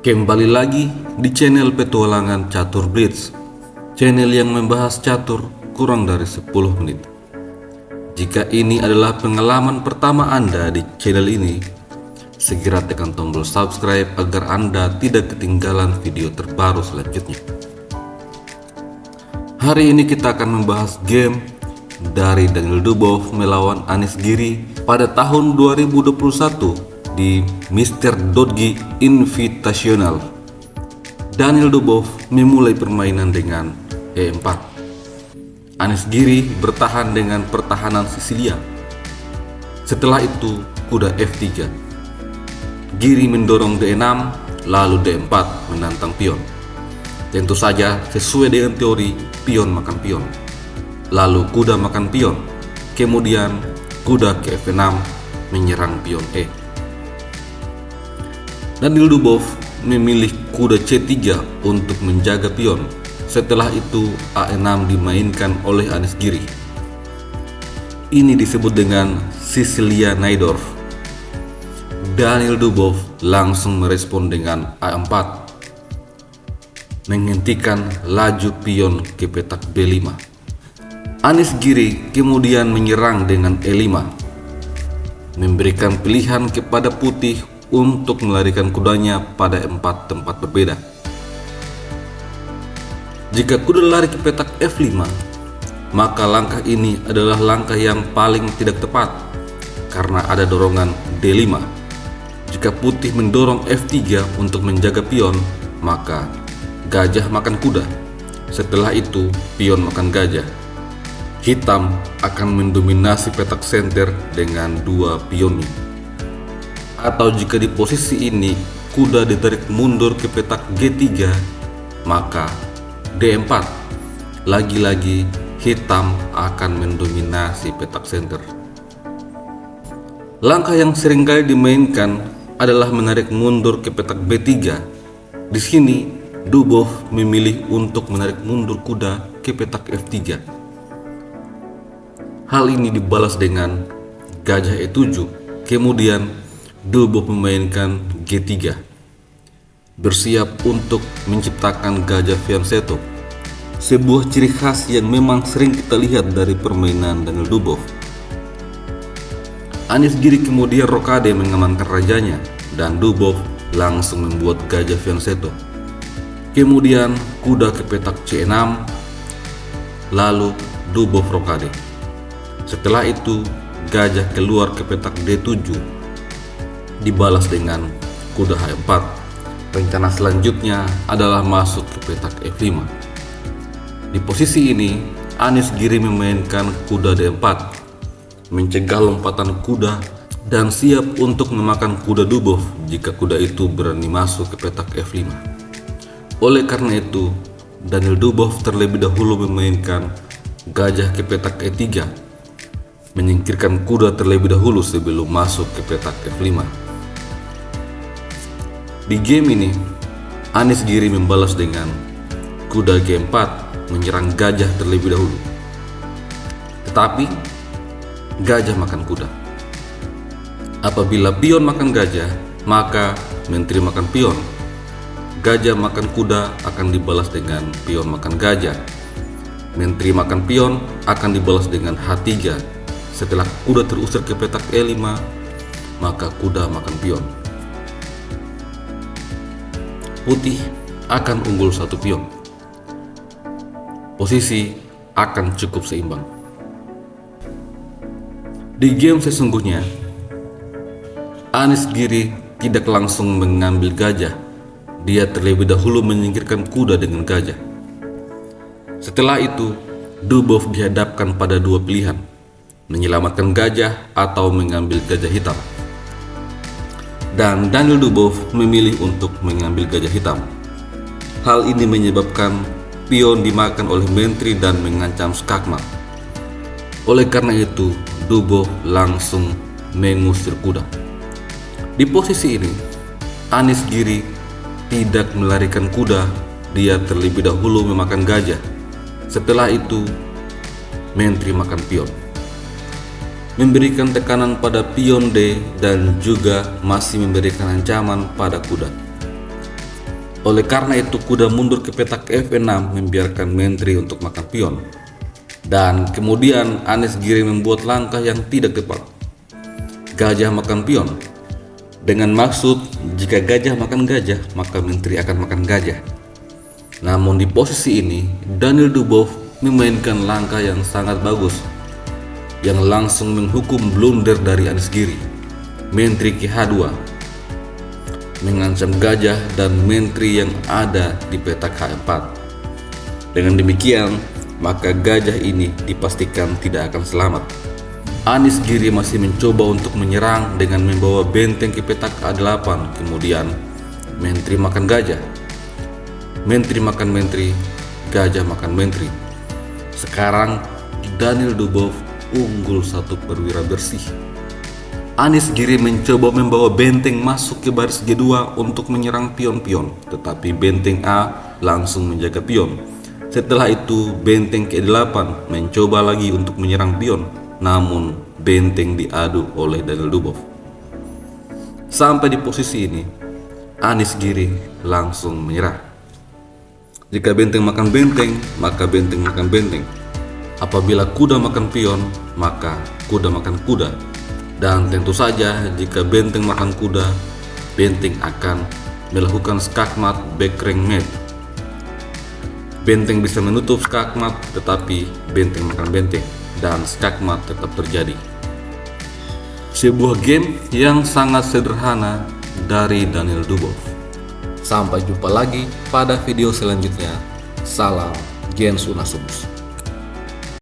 Kembali lagi di channel Petualangan Catur Blitz, channel yang membahas catur kurang dari 10 menit. Jika ini adalah pengalaman pertama Anda di channel ini, segera tekan tombol subscribe agar Anda tidak ketinggalan video terbaru selanjutnya. Hari ini kita akan membahas game dari Daniel Dubov melawan Anish Giri pada tahun 2021 di Mr. Dodgy Invitational. Daniel Dubov memulai permainan dengan E4. Anish Giri bertahan dengan pertahanan Sisilia. Setelah itu kuda F3. Giri mendorong D6 lalu D4 menantang pion. Tentu saja sesuai dengan teori pion makan pion. Lalu kuda makan pion. Kemudian kuda ke F6 menyerang pion E. Daniel Dubov memilih kuda C3 untuk menjaga pion. Setelah itu A6 dimainkan oleh Anish Giri. Ini disebut dengan Sisilia Najdorf. Daniel Dubov langsung merespon dengan A4, menghentikan laju pion ke petak B5. Anish Giri kemudian menyerang dengan E5, memberikan pilihan kepada putih untuk melarikan kudanya pada 4 tempat berbeda. Jika kuda lari ke petak F5, maka langkah ini adalah langkah yang paling tidak tepat karena ada dorongan D5. Jika putih mendorong F3 untuk menjaga pion, maka gajah makan kuda. Setelah itu pion makan gajah. Hitam akan mendominasi petak senter dengan dua pionnya. Atau jika di posisi ini kuda ditarik mundur ke petak G3, maka D4. Lagi-lagi hitam akan mendominasi petak senter. Langkah yang seringkali dimainkan adalah menarik mundur ke petak B3. Di sini Dubov memilih untuk menarik mundur kuda ke petak F3. Hal ini dibalas dengan gajah E7. Kemudian Dubov memainkan G3, bersiap untuk menciptakan gajah fianchetto, sebuah ciri khas yang memang sering kita lihat dari permainan Daniel Dubov. Anish Giri kemudian rokade mengamankan rajanya dan Dubov langsung membuat gajah fianchetto. Kemudian kuda ke petak C6, lalu Dubov rokade. Setelah itu gajah keluar ke petak D7, dibalas dengan kuda H4. Rencana selanjutnya adalah masuk ke petak F5. Di posisi ini Anish Giri memainkan kuda D4, mencegah lompatan kuda dan siap untuk memakan kuda Dubov jika kuda itu berani masuk ke petak F5. Oleh karena itu Daniel Dubov terlebih dahulu memainkan gajah ke petak E3, menyingkirkan kuda terlebih dahulu sebelum masuk ke petak F5. Di game ini, Anish Giri membalas dengan kuda G4 menyerang gajah terlebih dahulu. Tetapi, gajah makan kuda. Apabila pion makan gajah, maka menteri makan pion. Gajah makan kuda akan dibalas dengan pion makan gajah. Menteri makan pion akan dibalas dengan H3. Setelah kuda terusir ke petak E5, maka kuda makan pion. Putih akan unggul satu pion. Posisi akan cukup seimbang. Di game sesungguhnya, Anish Giri tidak langsung mengambil gajah. Dia terlebih dahulu menyingkirkan kuda dengan gajah. Setelah itu, Dubov dihadapkan pada dua pilihan, menyelamatkan gajah atau mengambil gajah hitam. Dan Daniel Dubov memilih untuk mengambil gajah hitam. Hal ini menyebabkan pion dimakan oleh menteri dan mengancam skakmat. Oleh karena itu, Dubov langsung mengusir kuda. Di posisi ini, Anish Giri tidak melarikan kuda, dia terlebih dahulu memakan gajah. Setelah itu, menteri makan pion, memberikan tekanan pada pion D dan juga masih memberikan ancaman pada kuda. Oleh karena itu kuda mundur ke petak F6 membiarkan menteri untuk makan pion. Dan kemudian Anies Giri membuat langkah yang tidak tepat. Gajah makan pion. Dengan maksud jika gajah makan gajah maka menteri akan makan gajah. Namun di posisi ini Daniel Dubow memainkan langkah yang sangat bagus yang langsung menghukum blunder dari Anies Giri. Menteri KH2 mengancam gajah dan menteri yang ada di petak H4. Dengan demikian, maka gajah ini dipastikan tidak akan selamat. Anies Giri masih mencoba untuk menyerang dengan membawa benteng ke petak A8. Kemudian, menteri makan gajah. Menteri makan menteri, gajah makan menteri. Sekarang, Daniel Dubow unggul 1 perwira bersih. Anies Giri mencoba membawa benteng masuk ke baris G2 untuk menyerang pion-pion, tetapi benteng A langsung menjaga pion. Setelah itu benteng ke-8 mencoba lagi untuk menyerang pion, namun benteng diadu oleh Daniel Dubow. Sampai di posisi ini, Anies Giri langsung menyerah. Jika benteng makan benteng, maka benteng makan benteng. Apabila kuda makan pion, maka kuda makan kuda. Dan tentu saja jika benteng makan kuda, benteng akan melakukan skakmat backrang mate. Benteng bisa menutup skakmat, tetapi benteng makan benteng dan skakmat tetap terjadi. Sebuah game yang sangat sederhana dari Daniel Dubow. Sampai jumpa lagi pada video selanjutnya. Salam Gens Unasubus.